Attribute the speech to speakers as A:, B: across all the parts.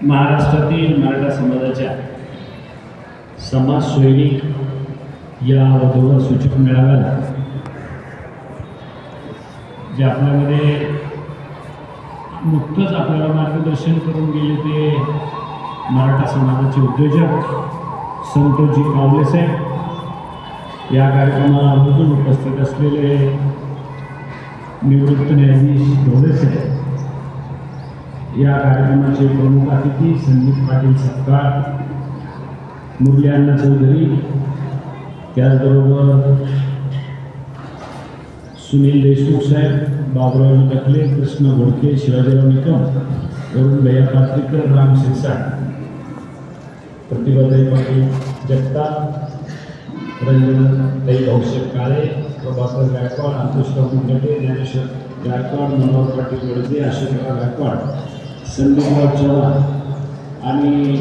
A: महाराष्ट्रातील मराठा समाजाच्या समाज सैनिक या वधूवर सूचक मेळाव्याला जे आपल्यामध्ये नुकतंच आपल्याला मार्गदर्शन करून गेले ते मराठा समाजाचे उद्योजक संतोषजी कावले साहेब, या कार्यक्रमाला आवर्जून उपस्थित असलेले निवृत्त न्यायाधीश ढोले साहेब, या कार्यक्रमाचे प्रमुख अतिथी संदीप पाटील सत्कार, मुरली अण्णा चौधरी, त्याचबरोबर सुनील देशमुख साहेब, बाबुराव टकले, कृष्ण घोडके, शिवाजीराव निकम, वरुण भैया पात्रीकर, राम शिरसाट, प्रतिभाताई पाटील जगताप, रंजनाताई भाऊसाहेब काळे, प्रभाकर गायकवाड, अंकुशराव मुंडके, ज्ञानेश्वर गायकवाड, मनोहर पाटील वडदे, अशोकराव गायकवाड, संदीपराव चव्हाण आणि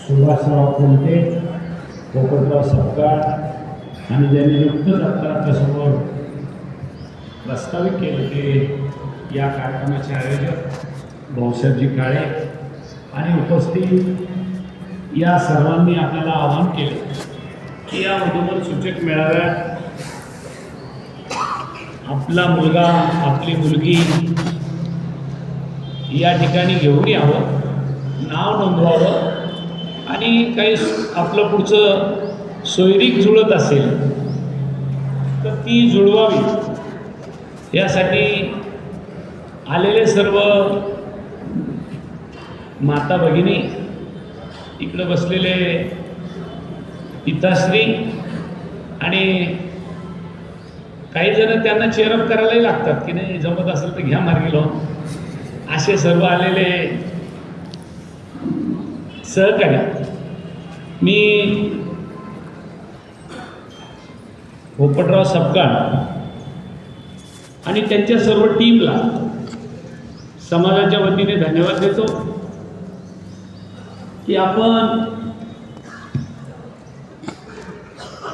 A: सुभाषराव कोंटे, पोपटराव सपकाळ आणि ज्यांनी नुकतंच आपल्यासमोर प्रस्तावित केलं ते या कार्यक्रमाचे आयोजक भाऊसाहेबजी काळे आणि उपस्थित या सर्वांनी आपल्याला आवाहन केले की या वधूवर सूचक मेळाव्यात आपला मुलगा, आपली मुलगी या ठिकाणी घेऊन यावं, नाव नोंदवावं आणि काही आपलं पुढचं सोयरीक जुळत असेल तर ती जुळवावी यासाठी आलेले सर्व माता भगिनी, इकडं बसलेले पिताश्री आणि काही जण त्यांना चेअरअप करायलाही लागतात की नाही, जमत असेल तर घ्या मार्गी लावून, असे सर्व आलेले सहकारी मी पोपटराव सपकाळ आणि त्यांच्या सर्व टीमला समाजाच्या वतीने धन्यवाद देतो की आपण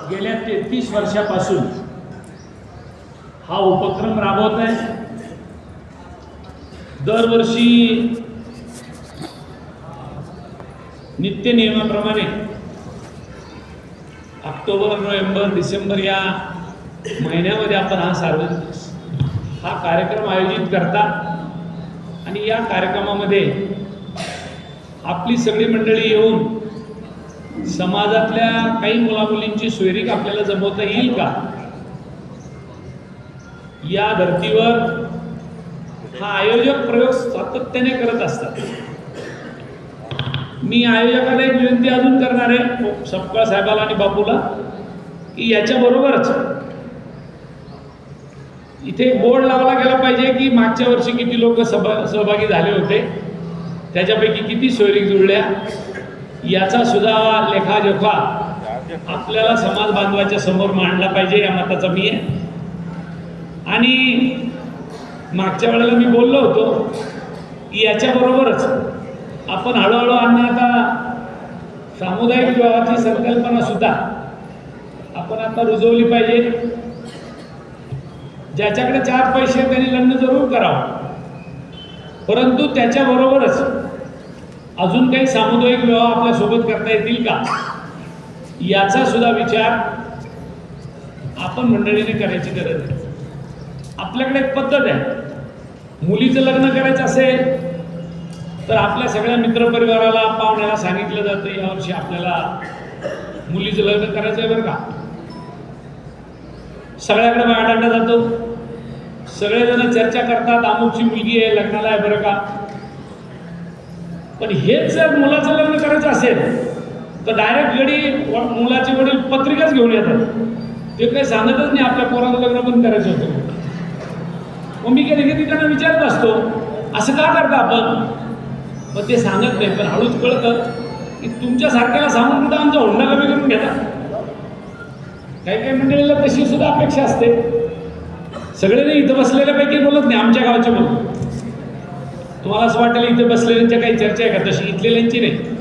A: गेल्या 33 वर्षापासून हा उपक्रम राबवत आहे. दरवर्षी नित्य नियमाप्रमाणे ऑक्टोबर, नोव्हेंबर, डिसेंबर या महिन्यामध्ये आपण हा कार्यक्रम आयोजित करता आणि या कार्यक्रमामध्ये आपली सगळी मंडळी येऊन समाजातल्या काही मुलामुलींची सोयरीक आपल्याला जमवता येईल का, या धर्तीवर हा आयोजक प्रयोग सातत्याने करत असतात. मी आयोजकाला एक विनंती अजून करणार आहे, सपकाळ साहेबाला आणि बापूला, की याच्याबरोबरच इथे बोर्ड लावला गेला पाहिजे की मागच्या वर्षी किती लोक सहभागी झाले होते, त्याच्यापैकी किती सोयरीक जुळल्या, याचा सुद्धा लेखाजोखा आपल्याला समाज बांधवाच्या समोर मांडला पाहिजे, या मताचा मी आहे. आणि मागच्या वेळेला मी बोललो होतो की याच्याबरोबरच आपण हळूहळू आता सामुदायिक विवाहाची संकल्पना सुद्धा आपण आता रुजवली पाहिजे. ज्याच्याकडे 4 पैसे त्यांनी लग्न जरूर करावं, परंतु त्याच्याबरोबरच अजून काही सामुदायिक विवाह आपल्यासोबत करता येतील का, याचा सुद्धा विचार आपण मंडळीने करायची गरज आहे. आपल्याकडे एक पद्धत आहे, मुलीचं लग्न करायचं असेल तर आपल्या सगळ्या मित्रपरिवाराला, पाहुण्याला सांगितलं जातं यावर्षी आपल्याला मुलीचं लग्न करायचं आहे बरं का. सगळ्याकडे बायोडाटा जातो, सगळेजण चर्चा करतात, अमुकची मुलगी आहे, लग्नाला आहे बरं का. पण हेच जर मुलाचं लग्न करायचं असेल तर डायरेक्ट गडी मुलाचे वडील पत्रिकाच घेऊन येतात, ते काही सांगतच नाही आपल्या पोराचं लग्न पण करायचं होतं. मग मी कधी कधी त्यांना विचारत असतो, असं का करता आपण, मग ते सांगत नाही. पण हळूच कळतं की तुमच्यासारख्याला सांगून कुठं आमचा हुंडा कमी करून घेता. काही काही मंडळीला तशी सुद्धा अपेक्षा असते, सगळे नाही इथं बसलेल्यापैकी बोलत नाही, आमच्या गावचे बोलत. तुम्हाला असं वाटेल इथे बसलेल्यांच्या काही चर्चा आहे का, तशी इथलेल्यांची नाही,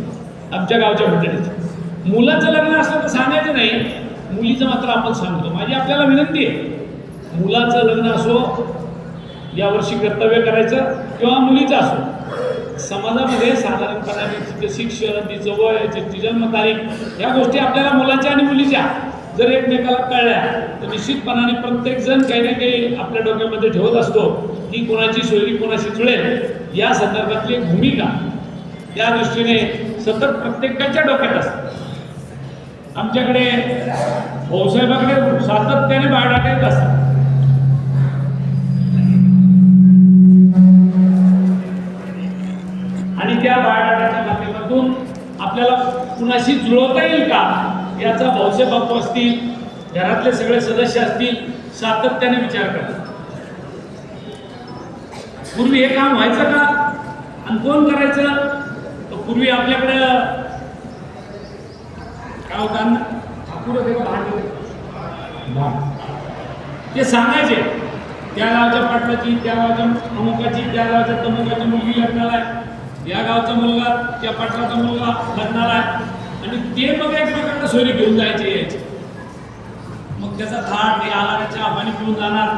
A: आमच्या गावच्या मंडळीची. मुलाचं लग्न असलं तर सांगायचं नाही, मुलीचं मात्र आपण सांगतो. माझी आपल्याला विनंती आहे, मुलाचं लग्न असो यावर्षी कर्तव्य करायचं किंवा मुलीचं असो, समाजामध्ये साधारणपणाने तिचं शिक्षण, तिचं वय, तिची जन्मतारीख या गोष्टी आपल्याला मुलाच्या आणि मुलीच्या जर एकमेकाला कळल्या तर निश्चितपणाने प्रत्येकजण काही ना काही आपल्या डोक्यामध्ये ठेवत असतो की कोणाची सोयरी कोणाशी जुळेल या संदर्भातली भूमिका त्या दृष्टीने सतत प्रत्येकाच्या डोक्यात असते. आमच्याकडे भाऊसाहेबाकडे सातत्याने बायोडाटा येत असतात. आणि त्या बायोडाटाच्या माध्यमातून आपल्याला कुणाशी जुळवता येईल का याचा भाऊसाहेब बापू असतील, घरातले सगळे सदस्य असतील, सातत्याने विचार करतात. पूर्वी हे काम व्हायचं का आणि कोण करायचं? तर पूर्वी आपल्याकडे काय होतं ते सांगायचे त्या गावच्या पाटलाची, त्या गावच्या अमुकाची, त्या गावच्या तमुकाची मुलगी लग्नाला आहे, या गावचा मुलगा त्या पाटलाचा मुलगा लग्नाला आहे. आणि ते मग एकमेकांना सोयरी घेऊन जायचे यायचे. मग त्याचा थाट हे आला चहा पाणी पिऊन जाणार.